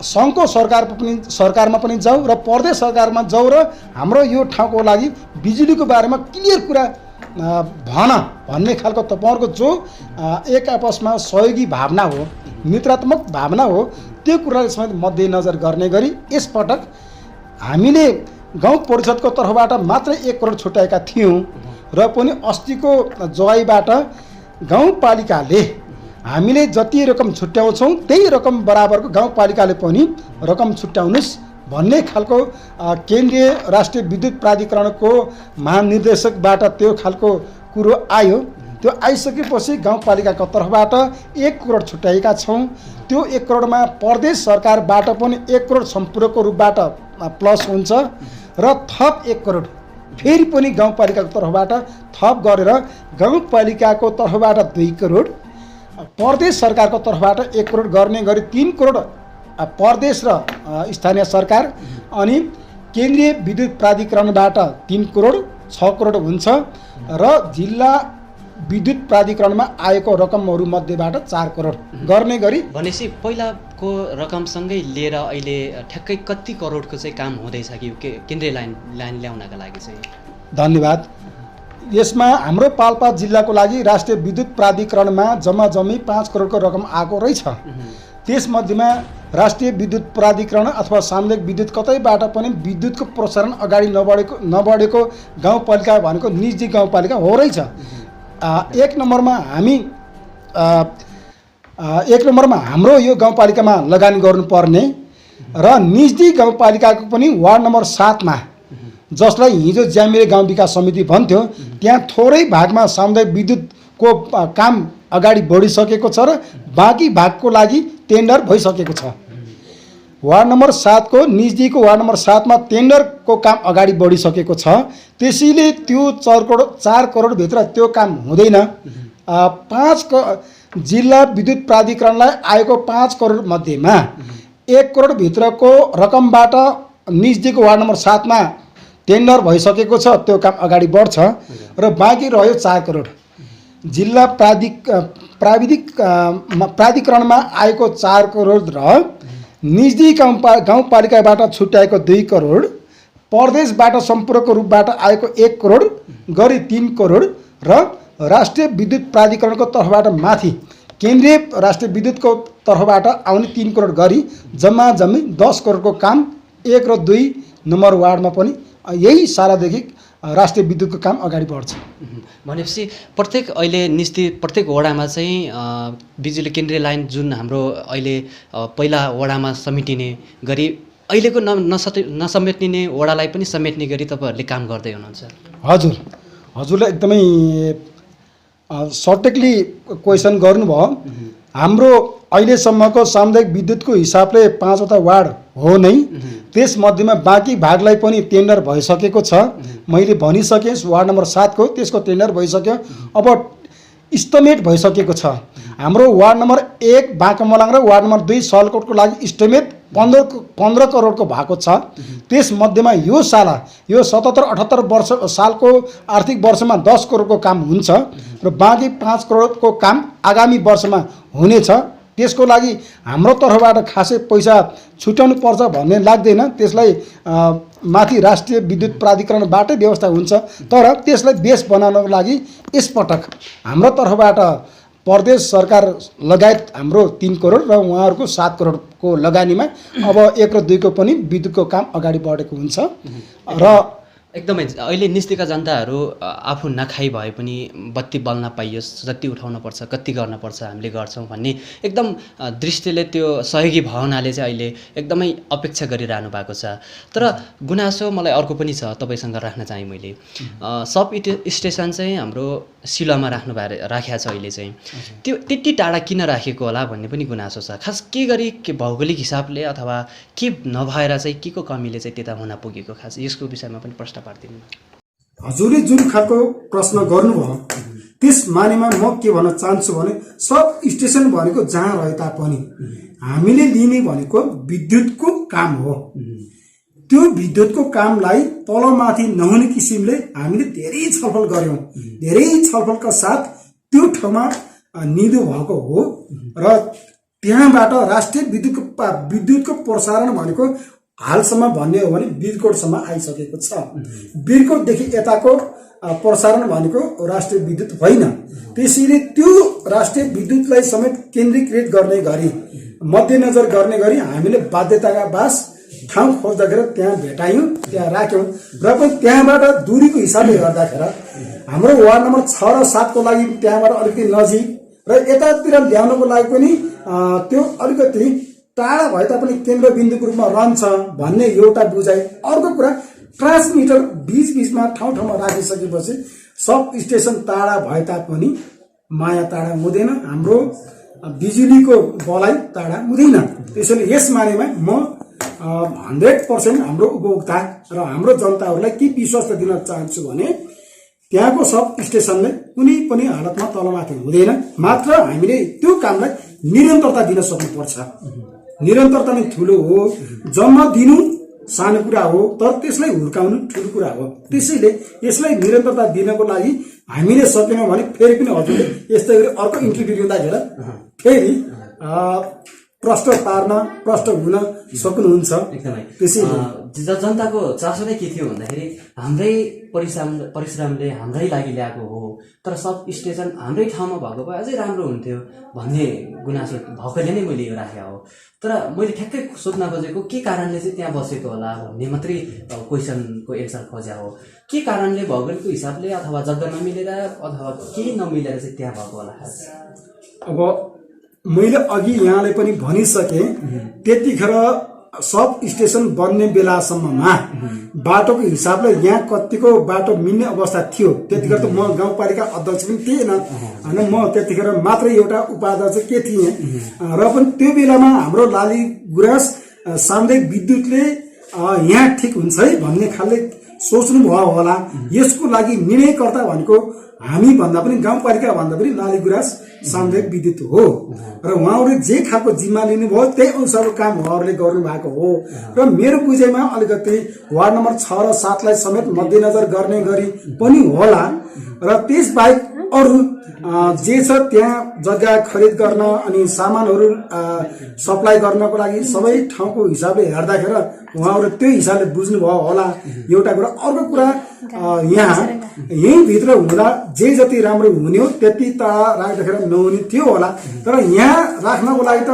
सङ्घको सरकारमा पनि जाऊ र प्रदेश सरकारमा जाऊ र हाम्रो यो ठाउँको लागि बिजुलीको बारेमा क्लियर कुरा भन भन्ने खालको तपाईँहरूको जो एक आपसमा सहयोगी भावना हो, मित्रात्मक भावना हो, त्यो कुरालाई समेत मध्यनजर गर्ने गरी यसपटक हामीले गाउँ परिषदको तर्फबाट मात्रै 1 करोड छुट्याएका थियौँ र पनि अस्तिको जवाईबाट गाउँपालिकाले हामीले जति रकम छुट्याउँछौँ त्यही रकम बराबरको गाउँपालिकाले पनि रकम छुट्याउनुहोस् भन्ने खालको केन्द्रीय राष्ट्रिय विद्युत प्राधिकरणको महानिर्देशकबाट त्यो खालको कुरो आयो। त्यो आइसकेपछि गाउँपालिकाको तर्फबाट 1 करोड छुट्याएका छौँ। त्यो 1 करोडमा प्रदेश सरकारबाट पनि 1 करोड सम्पूर्णको रूपबाट प्लस हुन्छ र थप 1 करोड फेरि पनि गाउँपालिकाको तर्फबाट थप गरेर गाउँपालिकाको तर्फबाट 2 करोड, प्रदेश सरकारको तर्फबाट 1 करोड गर्ने गरी 3 करोड प्रदेश र स्थानीय सरकार अनि केन्द्रीय विद्युत प्राधिकरणबाट 3 करोड 6 करोड हुन्छ र जिल्ला विद्युत प्राधिकरणमा आएको रकमहरू मध्येबाट 4 करोड गर्ने गरी भनेपछि पहिलाको रकमसँगै लिएर अहिले ठ्याक्कै कति करोडको चाहिँ काम हुँदैछ कि केन्द्रीय लाइन ल्याउनका लागि चाहिँ? धन्यवाद। यसमा हाम्रो पाल्पा जिल्लाको लागि राष्ट्रिय विद्युत प्राधिकरणमा जम्मी 5 करोडको रकम आएको रहेछ। त्यसमध्येमा राष्ट्रिय विद्युत प्राधिकरण अथवा सामुदायिक विद्युत कतैबाट पनि विद्युतको प्रसारण अगाडि नबढेको गाउँपालिका भनेको निजी गाउँपालिका हो रहेछ। 1 नम्बरमा हाम्रो यो गाउँपालिकामा लगानी गर्नुपर्ने र निजी गाउँपालिकाको पनि वार्ड नम्बर 7 मा जसलाई हिजो ज्यामिरे गाउँ विकास समिति भन्थ्यो, त्यहाँ थोरै भागमा सामुदायिक विद्युतको काम अगाडि बढिसकेको छ र बाँकी भागको लागि टेन्डर भइसकेको छ। वार्ड नम्बर 7 को निजीको वार्ड नम्बर 7 मा टेन्डरको काम अगाडि बढिसकेको छ। त्यसैले त्यो 4 करोड भित्र त्यो काम हुँदैन। 5 जिल्ला विद्युत प्राधिकरणलाई आएको 5 करोड मध्येमा 1 करोड भित्रको रकमबाट निजीको वार्ड नम्बर 7 मा टेन्डर भइसकेको छ, त्यो काम अगाडि बढ्छ र बाँकी रह्यो 4 करोड। जिल्ला प्राधिकरणमा आएको 4 करोड र निजी गाउँपालिकाबाट छुट्याएको 2 करोड, प्रदेशबाट सम्पूर्णको रूपबाट आएको 1 करोड गरी 3 करोड र राष्ट्रिय विद्युत प्राधिकरणको तर्फबाट माथि केन्द्रीय राष्ट्रिय विद्युतको तर्फबाट आउने 3 करोड गरी जम्मी 10 करोडको काम 1 र 2 नम्बर वार्डमा पनि यही सालदेखि राष्ट्रिय विद्युतको काम अगाडि बढ्छ। भनेपछि अहिले निस्ती प्रत्येक वडामा चाहिँ बिजुली केन्द्रीय लाइन जुन हाम्रो अहिले पहिला वडामा समेटिने गरी अहिलेको नसमेटिने वडालाई पनि समेट्ने गरी तपाईँहरूले काम गर्दै हुनुहुन्छ? हजुरले एकदमै सटिकली क्वेसन गर्नुभयो। हाम्रो अहिलेसम्मको सामुदायिक विद्युतको हिसाबले 5 वटा वार्ड हो नै, त्यसमध्येमा बाँकी भागलाई पनि टेन्डर भइसकेको छ। मैले भनिसकेँ वार्ड नम्बर 7 को त्यसको टेन्डर भइसक्यो, अब इस्टिमेट भइसकेको छ। हाम्रो वार्ड नम्बर 1 बाँकामलाङ र वार्ड नम्बर 2 सलकोटको लागि इस्टिमेट 15 करोडको भएको छ। त्यसमध्येमा यो 77-78 सालको आर्थिक वर्षमा 10 करोडको काम हुन्छ र बाँकी 5 करोडको काम आगामी वर्षमा हुनेछ। त्यसको लागि हाम्रो तर्फबाट खासै पैसा छुट्याउनु पर्छ भन्ने लाग्दैन, त्यसलाई माथि राष्ट्रिय विद्युत प्राधिकरणबाटै व्यवस्था हुन्छ। तर त्यसलाई बेस बनाउनको लागि यसपटक हाम्रो तर्फबाट प्रदेश सरकार लगायत हाम्रो 3 करोड र उहाँहरूको 7 करोडको लगानीमा अब 1 र 2 को पनि विद्युतको काम अगाडि बढेको हुन्छ। र एकदमै अहिले निस्तीका जनताहरू आफू नखाइ भए पनि बत्ती बल्न पाइयोस्, जति उठाउन पर्छ कति गर्न पर्छ हामीले गर्छौँ भन्ने एकदम दृष्टिले त्यो सहयोगी भावनाले चाहिँ अहिले एकदमै अपेक्षा गरिरहनु भएको छ। तर गुनासो मलाई अर्को पनि छ, तपाईँसँग राख्न चाहेँ मैले। सब स्टेसन चाहिँ हाम्रो सिलामा राखेको छ अहिले चाहिँ, त्यो त्यति टाढा किन राखेको होला भन्ने पनि गुनासो छ। खास के गरी भौगोलिक हिसाबले अथवा के नभएर चाहिँ के को कमीले चाहिँ त्यता हुन पुगेको, खास यसको विषयमा पनि प्रश्न पार्दिनु। हजुरले जुन खालको प्रश्न गर्नुभयो त्यस मानेमा म के भन्न चाहन्छु भने सब स्टेसन भनेको जहाँ रहे तापनि हामीले लिने भनेको विद्युतको काम हो। त्यो विद्युतको कामलाई तलमाथि नहुने किसिमले हामीले धेरै छलफल गर्यौं। धेरै छलफलका साथ त्यो ठाउँमा निधो भएको हो र त्यहाँबाट राष्ट्रिय विद्युतको प्रसारण भनेको हालसम्म भन्ने हो भने बिरकोटसम्म आइसकेको छ। बिरकोटदेखि यताको प्रसारण भनेको राष्ट्रिय विद्युत होइन। त्यसैले त्यो राष्ट्रिय विद्युतलाई समेत केन्द्रीकृत गर्ने गरी मध्यनजर गर्ने गरी हामीले बाध्यताका बास ठाउँ खोज्दाखेरि त्यहाँ भेटायौं, त्यहाँ राख्यौं र पनि त्यहाँबाट दूरीको हिसाबले गर्दाखेरि हाम्रो वार्ड नम्बर 6 र 7 को लागि त्यहाँबाट अलिकति नजिक र यतातिर ल्याउनको लागि पनि त्यो अलिकति टाढा भए तापनि केन्द्रबिन्दुको रूपमा रहन्छ भन्ने एउटा बुझाइ। अर्को कुरा ट्रान्समिटर बीचमा ठाउँमा राखिसकेपछि सब स्टेसन टाढा भए तापनि माया टाढा हुँदैन, हाम्रो बिजुलीको बलाई टाढा हुँदैन। त्यसैले यस मानेमा म 100% हाम्रो उपभोक्ता र हाम्रो जनताहरूलाई के विश्वास दिन चाहन्छु भने त्यहाँको सब स्टेसनले कुनै पनि हालतमा तलमाथि हुँदैन। मात्र हामीले त्यो कामलाई निरन्तरता दिन सक्नुपर्छ। निरन्तरता नै ठुलो हो। जम्मा दिनु सानो कुरा हो, तर त्यसलाई हुर्काउनु ठुलो कुरा हो। त्यसैले यसलाई निरन्तरता दिनको लागि हामीले सकेनौं भने फेरि पनि हजुरले यस्तै गरी अर्को इन्टरभ्यु दिँदाखेरि फेरि प्रश्न पार्न प्रश्न हुन सक्नुहुन्छ। एकदमै त्यसैले जनताको चासो नै के थियो भन्दाखेरि हाम्रै परिश्रमले हाम्रै लागि ल्याएको हो, तर सब स्टेसन हाम्रै ठाउँमा भएको भए अझै राम्रो हुन्थ्यो भन्ने गुनासो भएकोले नै मैले यो राखेको हो। तर मैले ठ्याक्कै सोध्न खोजेको के कारणले चाहिँ त्यहाँ बसेको होला भन्ने मात्रै क्वेसनको एन्सर खोज्या हो। के कारणले भौगोलिकको हिसाबले अथवा जग्गा नमिलेर अथवा केही नमिलेर चाहिँ त्यहाँ भएको होला? अब मैले अघि यहाँले पनि भनिसके त्यतिखेर सब स्टेसन बन्ने बेलासम्ममा बाटोको हिसाबले यहाँ कतिको बाटो मिल्ने अवस्था थियो। त्यतिखेर त म गाउँपालिका अध्यक्ष पनि थिएन होइन, म त्यतिखेर मात्रै एउटा उपाध्यक्ष के थिएँ र पनि त्यो बेलामा हाम्रो लाली गुराँस सामुदायिक विद्युतले यहाँ ठिक हुन्छ है भन्ने खालले सोच्नु भयो होला। यसको लागि निर्णयकर्ता भनेको हामी भन्दा पनि गाउँपालिका भन्दा पनि लाली गुराँस सामुदायिक विद्युत हो र उहाँहरूले जे खालको जिम्मा लिनुभयो त्यही अनुसारको काम उहाँहरूले गर्नु भएको हो। र मेरो बुझाइमा अलिकति वार्ड नम्बर 6 र 7 लाई समेत मध्यनजर गर्ने गरी पनि होला र त्यसबाहेक अरू जे छ त्यहाँ जग्गा खरिद गर्न अनि सामानहरू सप्लाई गर्नको लागि सबै ठाउँको हिसाबले हेर्दाखेरि उहाँहरू त्यो हिसाबले बुझ्नुभयो होला एउटा कुरा। अर्को कुरा यहाँ यही भित्र हुँदा जे जति राम्रो हुने हो त्यति टाढा राख्दाखेरि नहुने थियो होला। तर यहाँ राख्नको लागि त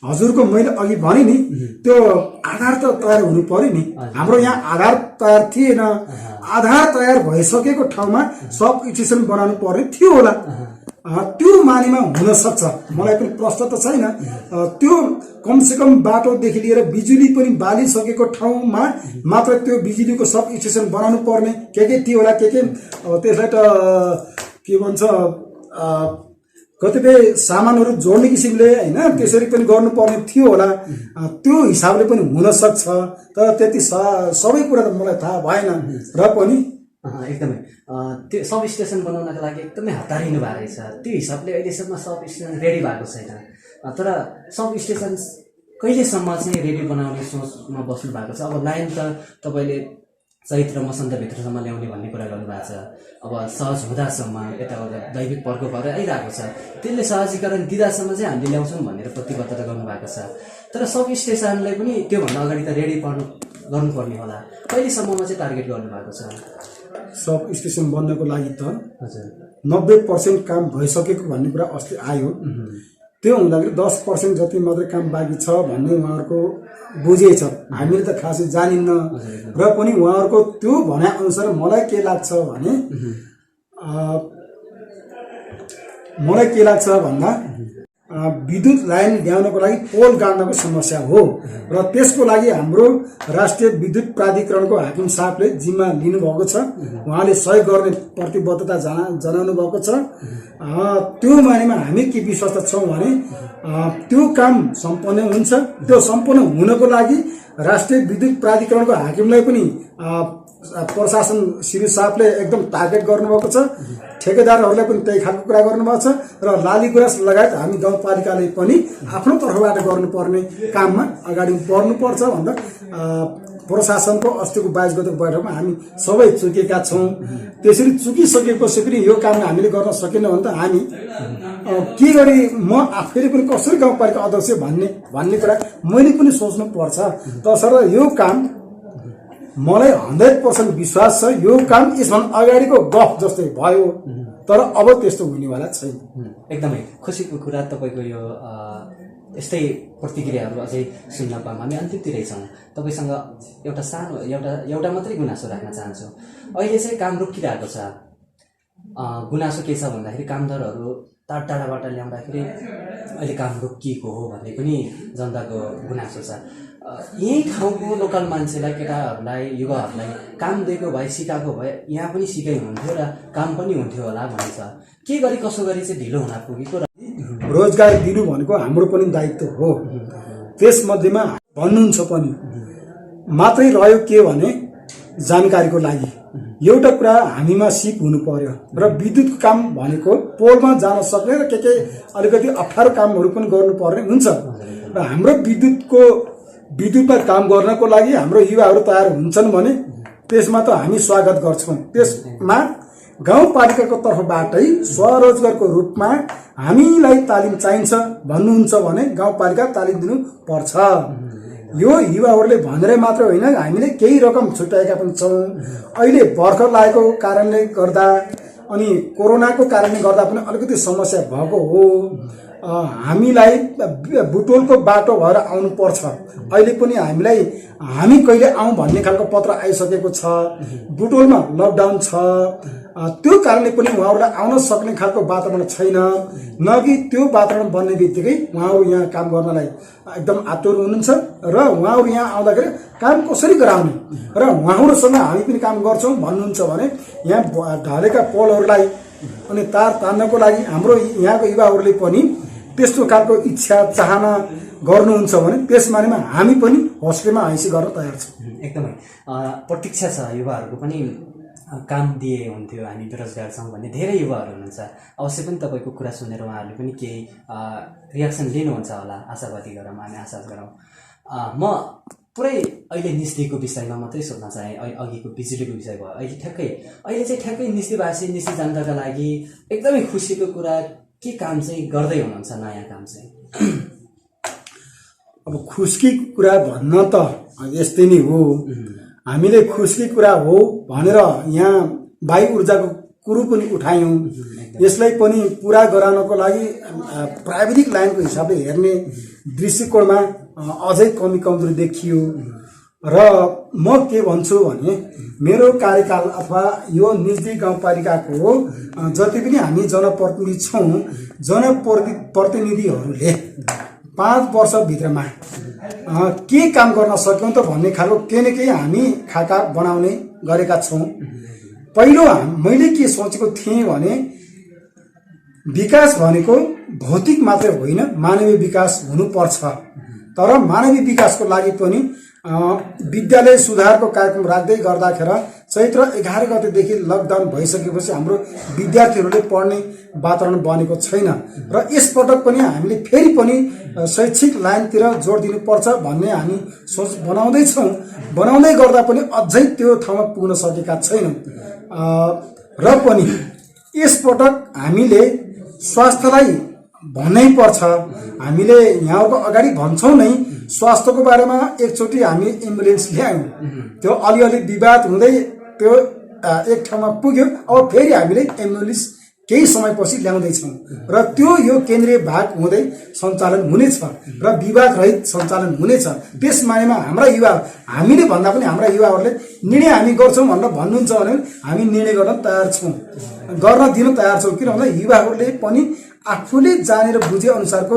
हजुरको मैले अघि भने नि त्यो आधार त तयार हुनु पर्यो नि। हाम्रो यहाँ आधार तयार थिएन। आधार तयार भइसकेको ठाउँमा सब स्टेसन बनाउनु पर्ने थियो होला। त्यो मानेमा हुन सक्छ, मलाई पनि प्रश्न त छैन। त्यो कमसेकम बाटोदेखि लिएर बिजुली पनि बालिसकेको ठाउँमा मात्र त्यो बिजुलीको सब स्टेसन बनाउनु पर्ने के थियो होला। के त्यसलाई त के भन्छ कतिपय सामानहरू जोड्ने किसिमले होइन त्यसरी पनि गर्नुपर्ने थियो होला। त्यो हिसाबले पनि हुन सक्छ, तर त्यति सबै कुरा त मलाई थाहा भएन र पनि एकदमै त्यो सब स्टेसन बनाउनका लागि एकदमै हतारिनु भएको रहेछ। त्यो हिसाबले अहिलेसम्म सब स्टेसन रेडी भएको छैन। तर सब स्टेसन कहिलेसम्म चाहिँ रेडी बनाउने सोचमा बस्नु भएको छ? अब लाइन त तपाईँले चैत्र मसन्तभित्रसम्म ल्याउने भन्ने कुरा गर्नुभएको छ। अब सहज हुँदासम्म यताउता दैविक प्रकोपहरू आइरहेको छ, त्यसले सहजीकरण दिँदासम्म चाहिँ हामीले ल्याउँछौँ भनेर प्रतिबद्धता गर्नुभएको छ। तर सब स्टेसनलाई पनि त्योभन्दा अगाडि त रेडी गर्नुपर्ने होला। कहिलेसम्ममा चाहिँ टार्गेट गर्नुभएको छ? सब स्टेसन बन्नको लागि त हजुर 90% काम भइसकेको भन्ने कुरा अस्ति आयो। त्यो हुँदाखेरि 10% जति मात्रै काम बाँकी छ भन्ने उहाँहरूको बुझे छ। हामीले त खासै जानिन्न र पनि उहाँहरूको त्यो भने अनुसार मलाई के लाग्छ भन्दा विद्युत लाइन ल्याउनको लागि पोल गाड्नको समस्या हो र त्यसको लागि हाम्रो राष्ट्रिय विद्युत प्राधिकरणको हाकिम साहबले जिम्मा लिनुभएको छ। उहाँले सहयोग गर्ने प्रतिबद्धता जनाउनु भएको छ। त्यो मानेमा हामी के विश्वास छौँ भने त्यो काम सम्पन्न हुन्छ। त्यो सम्पन्न हुनको लागि राष्ट्रिय विद्युत प्राधिकरणको हाकिमलाई पनि प्रशासन श्री साहबले एकदम टार्गेट गर्नुभएको छ। ठेकेदारहरूलाई पनि त्यही खालको कुरा गर्नुभएको छ र लालीगुराँस लगायत हामी गाउँपालिकाले पनि आफ्नो तर्फबाट गर्नुपर्ने काममा अगाडि बढ्नुपर्छ भनेर प्रशासनको अस्तिको 22 गतेको बैठकमा हामी सबै चुकेका छौँ। त्यसरी चुकिसकेपछि पनि यो काम हामीले गर्न सकेनौँ भने त हामी के गरी म आफैले पनि कसरी गाउँपालिका अध्यक्ष भन्ने कुरा मैले पनि सोच्नु पर्छ। तसर्थ यो काम मलाई 100% विश्वास छ। यो काम यसभन्दा अगाडिको गफ जस्तै भयो, तर अब त्यस्तो हुनेवाला छैन। एकदमै खुसीको कुरा तपाईँको यो यस्तै प्रतिक्रियाहरू अझै सुन्न पाऊँ। हामी अन्तिमतिरै छौँ। तपाईँसँग एउटा सानो एउटा मात्रै गुनासो राख्न चाहन्छु। अहिले चाहिँ काम रोकिरहेको छ। गुनासो के छ भन्दाखेरि कामदारहरू टाढाबाट ल्याउँदाखेरि अहिले काम रोकिएको हो भन्ने पनि जनताको गुनासो छ। यही ठाउँको लोकल मान्छेलाई, केटाहरूलाई, युवाहरूलाई काम दिएको भए, सिकाएको भए यहाँ पनि सिकाइ हुन्थ्यो र काम पनि हुन्थ्यो होला भन्ने छ। के गरी कसो गरी चाहिँ ढिलो हुन पुगेको र रोजगार दिनु भनेको हाम्रो पनि दायित्व हो। त्यसमध्येमा भन्नुहुन्छ पनि मात्रै रह्यो के भने जानकारीको लागि एउटा कुरा हामीमा सिप हुनु पर्यो र विद्युतको काम भनेको पोलमा जान सक्ने र के अलिकति अप्ठ्यारो कामहरू पनि गर्नुपर्ने हुन्छ र हाम्रो विद्युतमा काम गर्नको लागि हाम्रो युवाहरू तयार हुन्छन् भने त्यसमा त हामी स्वागत गर्छौँ। त्यसमा गाउँपालिकाको तर्फबाटै स्वरोजगारको रूपमा हामीलाई तालिम चाहिन्छ भन्नुहुन्छ भने गाउँपालिका तालिम दिनु पर्छ। यो युवाहरूले भनेर मात्र होइन, हामीले केही रकम छुट्याएका पनि छौँ। अहिले भर्खर लागेको कारणले गर्दा अनि कोरोनाको कारणले गर्दा पनि अलिकति समस्या भएको हो। हामीलाई बुटोलको बाटो भएर आउनु पर्छ। अहिले पनि हामी कहिले आउँ भन्ने खालको पत्र आइसकेको छ। बुटोलमा लकडाउन छ। त्यो कारणले पनि उहाँहरूलाई आउन सक्ने खालको वातावरण छैन। न कि त्यो वातावरण बन्ने बित्तिकै उहाँहरू यहाँ काम गर्नलाई एकदम आतुर हुनुहुन्छ र उहाँहरू यहाँ आउँदाखेरि काम कसरी गराउने र उहाँहरूसँग हामी पनि काम गर्छौँ भन्नुहुन्छ भने यहाँ ढलेका पोलहरूलाई अनि तार तान्नको लागि हाम्रो यहाँको युवाहरूले पनि त्यस्तो खालको इच्छा चाहना गर्नुहुन्छ भने त्यसमानेमा हामी पनि हस्टेलमा हैसी गर्न तयार छौँ। एकदमै प्रतीक्षा छ युवाहरूको पनि काम दिए हुन्थ्यो, हामी बेरोजगार छौँ भन्ने धेरै युवाहरू हुनुहुन्छ। अवश्य पनि तपाईँको कुरा सुनेर उहाँहरूले पनि केही रियाक्सन लिनुहुन्छ होला, आशावादी गरौँ, हामी आशा गरौँ। म पुरै अहिले निस्तीको विषयमा मात्रै सोध्न चाहेँ। अघिको बिजुलीको विषय भयो। अहिले चाहिँ ठ्याक्कै निस्तीवासी, निस्ती जनताका लागि एकदमै खुसीको कुरा के काम चाहिँ गर्दै हुनुहुन्छ, नयाँ काम चाहिँ? अब खुसीको कुरा भन्न त यस्तै नै हो। हामीले खुसीको कुरा हो भनेर यहाँ वायु ऊर्जाको कुरो पनि उठायौँ। यसलाई पनि पुरा गराउनको लागि प्राविधिक लाइनको हिसाबले हेर्ने दृष्टिकोणमा अझै कमी कमजोरी देखियो र म के भन्छु भने मेरो कार्यकाल अथवा यो निजी गाउँपालिकाको जति पनि हामी जनप्रतिनिधि छौँ, जनप्रतिनिधिहरूले 5 वर्षभित्रमा के काम गर्न सक्यौँ त भन्ने खालको केही न केही हामी खाका बनाउने गरेका छौँ। पहिलो मैले के सोचेको थिएँ भने विकास भनेको भौतिक मात्रै होइन, मानवीय विकास हुनुपर्छ। तर मानवीय विकासको लागि पनि विद्यालय सुधारको कार्यक्रम राख्दै गर्दाखेरि चैत्र 11 गतेदेखि लकडाउन भइसकेपछि हाम्रो विद्यार्थीहरूले पढ्ने वातावरण बनेको छैन र यसपटक पनि हामीले फेरि पनि शैक्षिक लाइनतिर जोड दिनुपर्छ भन्ने हामी सोच बनाउँदैछौँ। बनाउँदै गर्दा पनि अझै त्यो ठाउँमा पुग्न सकेका छैनौँ र पनि यसपटक हामीले स्वास्थ्यलाई भन्नै पर्छ। हामीले यहाँको अगाडि भन्छौँ नै, स्वास्थ्यको बारेमा एकचोटि हामी एम्बुलेन्स ल्यायौँ, त्यो अलिअलि विवाद हुँदै त्यो एक ठाउँमा पुग्यो। अब फेरि हामीले एम्बुलेन्स केही समयपछि ल्याउँदैछौँ र त्यो यो केन्द्रीय भाग हुँदै सञ्चालन हुनेछ र विवाद रहित सञ्चालन हुनेछ। त्यस मानेमा हाम्रा युवा, हामीले भन्दा पनि हाम्रा युवाहरूले निर्णय हामी गर्छौँ भनेर भन्नुहुन्छ भने हामी निर्णय गर्न तयार छौँ, गर्न दिन तयार छौँ। किन भन्दा युवाहरूले पनि आफूले जानेर बुझे अनुसारको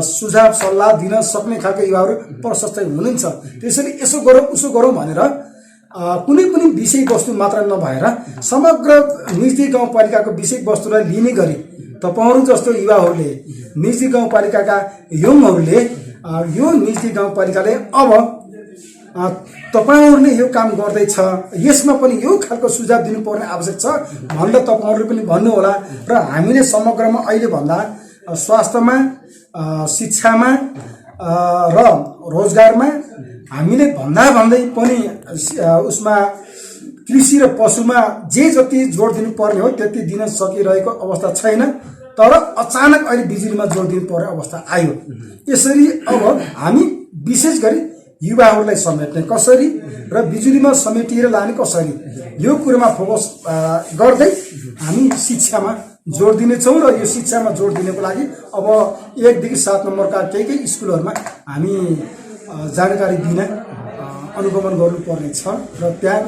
सुझाव सल्लाह दिन सक्ने खालको युवाहरू प्रशस्तै हुनुहुन्छ। त्यसैले यसो गरौँ उसो गरौँ भनेर कुनै पनि विषयवस्तु मात्र नभएर समग्र निजदी गाउँपालिकाको विषयवस्तुलाई लिने गरी तपाईहरू जस्तो युवाहरूले निजदी गाउँपालिकाका यङहरूले यो निजदी गाउँपालिकाले अब तपाईहरूले यो काम गर्दैछ, यसमा पनि यो खालको सुझाव दिनुपर्ने आवश्यक छ भनेर तपाईहरूले पनि भन्नुहोला। र हामीले समग्रमा अहिले भन्दा स्वास्थ्यमा, शिक्षामा र रोजगारमा हामीले भन्दै पनि उसमा कृषि र पशुमा जे जति जोड दिनुपर्ने हो त्यति दिन सकिरहेको अवस्था छैन। तर अचानक अहिले बिजुलीमा जोड दिनुपर्ने अवस्था आयो। यसरी अब हामी विशेष गरी युवाहरूलाई समेट्ने कसरी र बिजुलीमा समेटिएर लाने कसरी यो कुरोमा फोकस गर्दै हामी शिक्षामा जोड दिनेछौँ। र यो शिक्षामा जोड दिनको लागि अब 1 देखि 7 नम्बरका केही स्कुलहरूमा हामी जानकारी दिन अनुगमन गर्नुपर्ने छ र त्यहाँ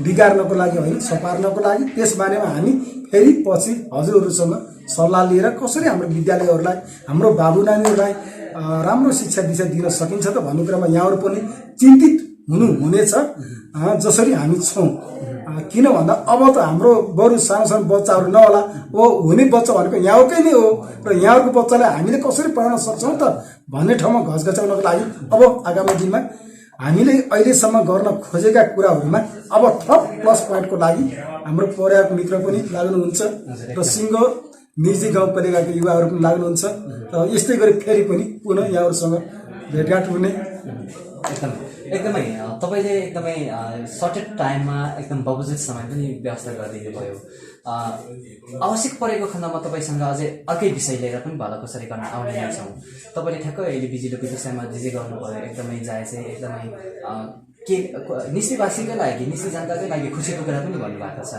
बिगार्नको लागि होइन, सपार्नको लागि। त्यस बारेमा हामी फेरि पछि हजुरहरूसँग सल्लाह लिएर कसरी हाम्रो विद्यालयहरूलाई, हाम्रो बाबु नानीहरूलाई राम्रो शिक्षा दिशा दिन सकिन्छ त भन्ने कुरामा यहाँहरू पनि चिन्तित हुनेछ जसरी हामी छौँ। किन भन्दा अब त हाम्रो बरु सानो बच्चाहरू नहोला, ओ हुने बच्चा भनेको यहाँकै नै हो र यहाँहरूको बच्चालाई हामीले कसरी पढाउन सक्छौँ त भन्ने ठाउँमा घचघचाउनको लागि अब आगामी दिनमा हामीले अहिलेसम्म गर्न खोजेका कुराहरूमा अब थप प्लस पोइन्टको लागि हाम्रो पर्याप्त मित्र पनि लाग्नुहुन्छ र सिङ्गो निजी गाउँपालिकाका युवाहरू पनि लाग्नुहुन्छ। र यस्तै गरी फेरि पनि पुनः यहाँहरूसँग भेटघाट हुने। एकदमै तपाईँले एकदमै सर्टेड टाइममा एकदम बबुजित समय पनि व्यवस्था गरिदिनु भयो। आवश्यक परेको खण्डमा तपाईँसँग अझै अर्कै विषय लिएर पनि भलाकुसारी गर्न आउने नै छौँ। तपाईँले ठ्याक्कै अहिले बिजुलीको विषयमा जे गर्नुभयो एकदमै जायज, एकदमै के निस्तीवासीकै लागि, निस्ती जनताकै लागि खुसीको कुरा पनि भन्नुभएको छ।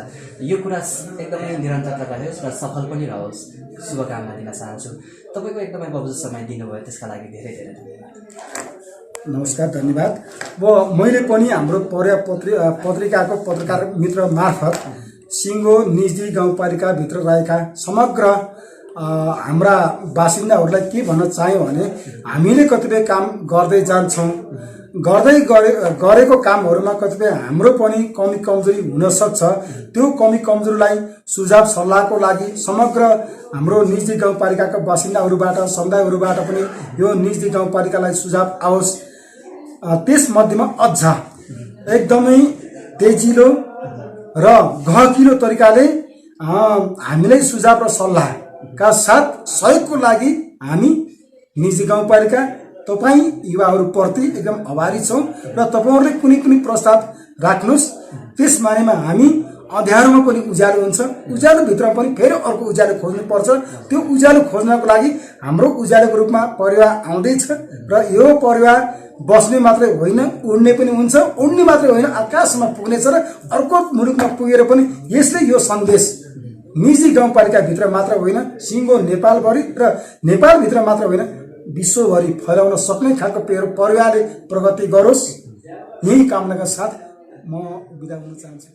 यो कुरा एकदमै निरन्तरता रहोस् र सफल पनि रहोस्, शुभकामना दिन चाहन्छु। तपाईँको एकदमै बबुजित समय दिनुभयो, त्यसका लागि धेरै धेरै धन्यवाद। नमस्कार, धन्यवाद। अब मैले पनि हाम्रो पत्रिकाको पत्रकार मित्र मार्फत सिङ्गो निजदी गाउँपालिकाभित्र रहेका समग्र हाम्रा बासिन्दाहरूलाई के भन्न चाह्यो भने हामीले कतिपय काम गर्दै जान्छौँ। गरेको कामहरूमा कतिपय हाम्रो पनि कमी कमजोरी हुन सक्छ। त्यो कमी कमजोरीलाई सुझाव सल्लाहको लागि समग्र हाम्रो निजदी गाउँपालिकाका बासिन्दाहरूबाट, समुदायहरूबाट पनि यो निजदी गाउँपालिकालाई सुझाव आओस्। त्यसमध्येमा अझ एकदमै तेजिलो र गहकिलो तरिकाले हामीलाई सुझाव र सल्लाहका साथ सहयोगको लागि हामी निजदी गाउँपालिका तपाईँ युवाहरूप्रति एकदम आभारी छौँ। र तपाईँहरूले कुनै प्रस्ताव राख्नुहोस्, त्यस बारेमा हामी अँध्यारोमा पनि उज्यालो हुन्छ, उज्यालोभित्र पनि फेरि अर्को उज्यालो खोज्नुपर्छ। त्यो उज्यालो खोज्नको लागि हाम्रो उज्यालोको रूपमा परिवार आउँदैछ र यो परिवार बस्ने मात्रै होइन, उड्ने पनि हुन्छ। उड्ने मात्रै होइन, आकाशमा पुग्नेछ र अर्को मुलुकमा पुगेर पनि यसले यो सन्देश निजी गाउँपालिकाभित्र मात्र होइन, सिङ्गो नेपालभरि र नेपालभित्र मात्र होइन, विश्वभरि फैलाउन सक्ने खालको परिवारले प्रगति गरोस्। यही कामनाका साथ म बिदा हुन चाहन्छु।